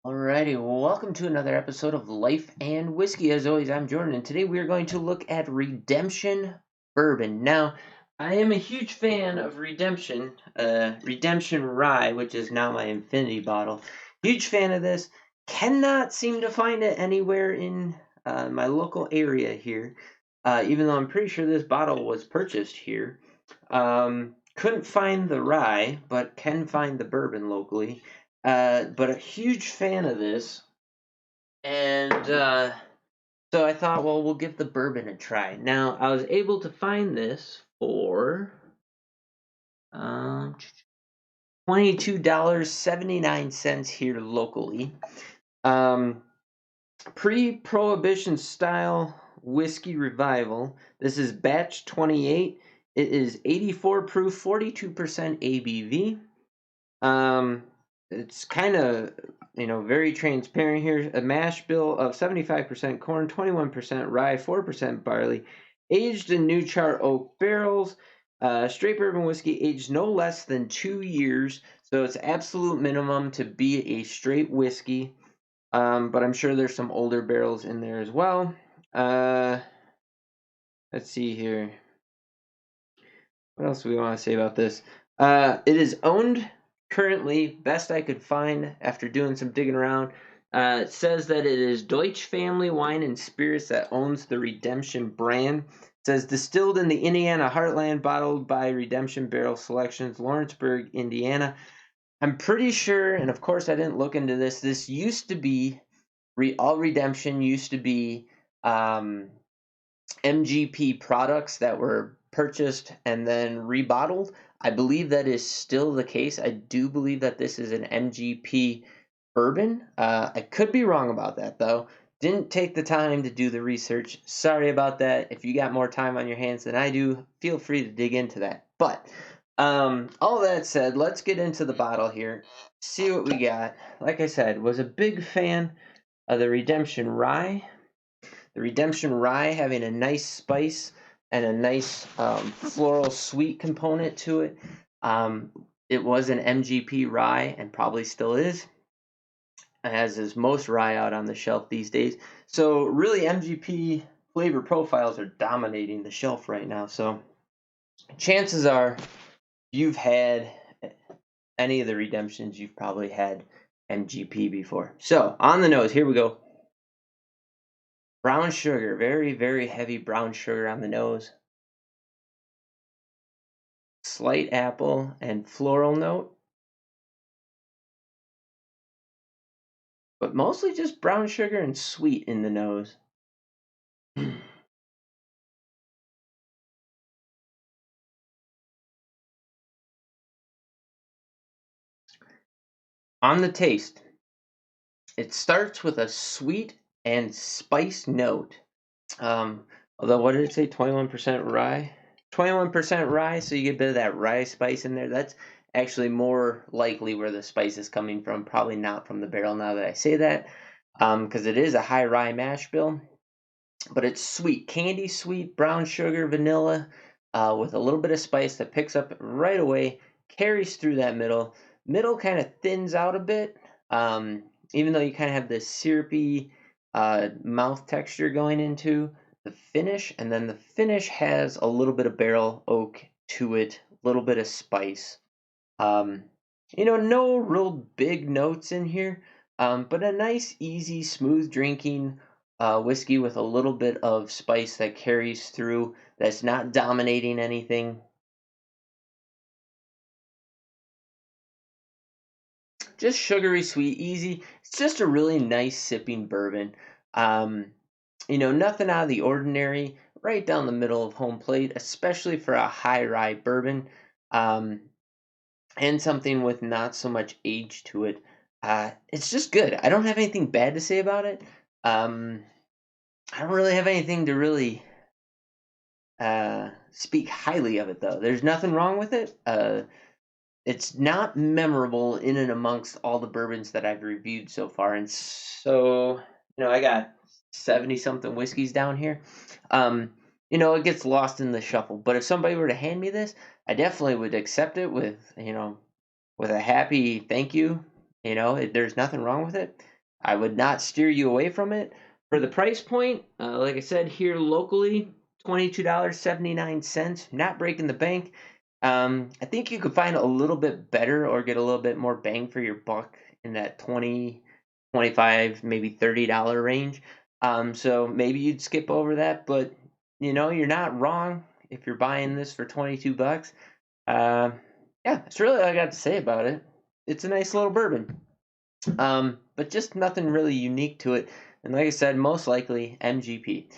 Alrighty, well, welcome to another episode of Life and Whiskey. As always, I'm Jordan, and today we are going to look at Redemption Bourbon. Now, I am a huge fan of Redemption Rye, which is now my Infinity bottle. Huge fan of this. Cannot seem to find it anywhere in my local area here, even though I'm pretty sure this bottle was purchased here. Couldn't find the rye, but can find the bourbon locally. But a huge fan of this, and so I thought, well, we'll give the bourbon a try. Now, I was able to find this for $22.79 here locally. Pre-Prohibition style whiskey revival. This is batch 28. It is 84 proof, 42% ABV. It's kind of, very transparent here. A mash bill of 75% corn, 21% rye, 4% barley, aged in new char oak barrels. Straight bourbon whiskey aged no less than 2 years, so it's absolute minimum to be a straight whiskey. But I'm sure there's some older barrels in there as well. Let's see here. What else do we want to say about this? It is owned currently, best I could find after doing some digging around. It says that it is Deutsch Family Wine and Spirits that owns the Redemption brand. It says distilled in the Indiana heartland, bottled by Redemption Barrel Selections, Lawrenceburg, Indiana. I'm pretty sure, and of course I didn't look into this, this used to be, all Redemption used to be MGP products that were purchased and then rebottled. I believe that is still the case. I do believe that this is an MGP bourbon. I could be wrong about that though. Didn't take the time to do the research. Sorry about that. If you got more time on your hands than I do, feel free to dig into that. But all that said, let's get into the bottle here. See what we got. Like I said, was a big fan of the Redemption Rye. The Redemption Rye having a nice spice and a nice floral sweet component to it. It was an MGP rye and probably still is, as is most rye out on the shelf these days. So really MGP flavor profiles are dominating the shelf right now. So chances are you've had any of the Redemptions, you've probably had MGP before. So on the nose, here we go. Brown sugar, very, very heavy brown sugar on the nose. Slight apple and floral note, but mostly just brown sugar and sweet in the nose. On the taste, it starts with a sweet and spice note. Although, what did it say? 21% rye? 21% rye, so you get a bit of that rye spice in there. That's actually more likely where the spice is coming from. Probably not from the barrel now that I say that, because it is a high rye mash bill. But it's sweet, candy sweet, brown sugar, vanilla, with a little bit of spice that picks up right away, carries through that middle. Middle kind of thins out a bit, even though you kind of have this syrupy mouth texture going into the finish, and then the finish has a little bit of barrel oak to it, a little bit of spice. No real big notes in here, but a nice, easy, smooth drinking whiskey with a little bit of spice that carries through, that's not dominating anything. Just sugary sweet, easy. It's just a really nice sipping bourbon. Nothing out of the ordinary, right down the middle of home plate, especially for a high rye bourbon. And something with not so much age to it. It's just good. I don't have anything bad to say about it. I don't really have anything to really speak highly of it, though. There's nothing wrong with it. It's not memorable in and amongst all the bourbons that I've reviewed so far, and so I got 70 something whiskeys down here. It gets lost in the shuffle. But if somebody were to hand me this, I definitely would accept it with a happy thank you. There's nothing wrong with it. I would not steer you away from it. For the price point, like I said, here locally, $22.79, not breaking the bank. I think you could find a little bit better or get a little bit more bang for your buck in that 20, 25, maybe $30 range. So maybe you'd skip over that, but you're not wrong if you're buying this for 22 bucks. Yeah, that's really all I got to say about it. It's a nice little bourbon. But just nothing really unique to it. And like I said, most likely MGP.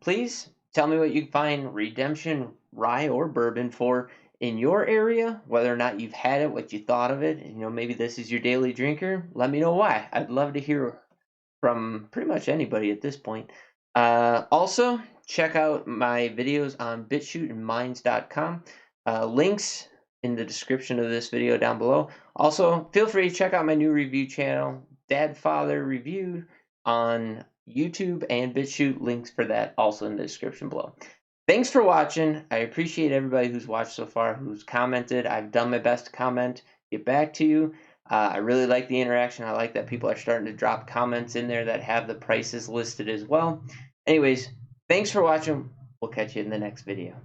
Please tell me what you find redemption rye or bourbon for in your area, whether or not you've had it, what you thought of it. Maybe this is your daily drinker. Let me know why. I'd love to hear from pretty much anybody at this point. Also, check out my videos on bitchute and minds.com. Links in the description of this video down below. Also, feel free to check out my new review channel, Dad Father Reviewed, on YouTube and BitChute. Links for that also in the description below. Thanks for watching. I appreciate everybody who's watched so far, who's commented. I've done my best to comment, get back to you. I really like the interaction. I like that people are starting to drop comments in there that have the prices listed as well. Anyways, thanks for watching. We'll catch you in the next video.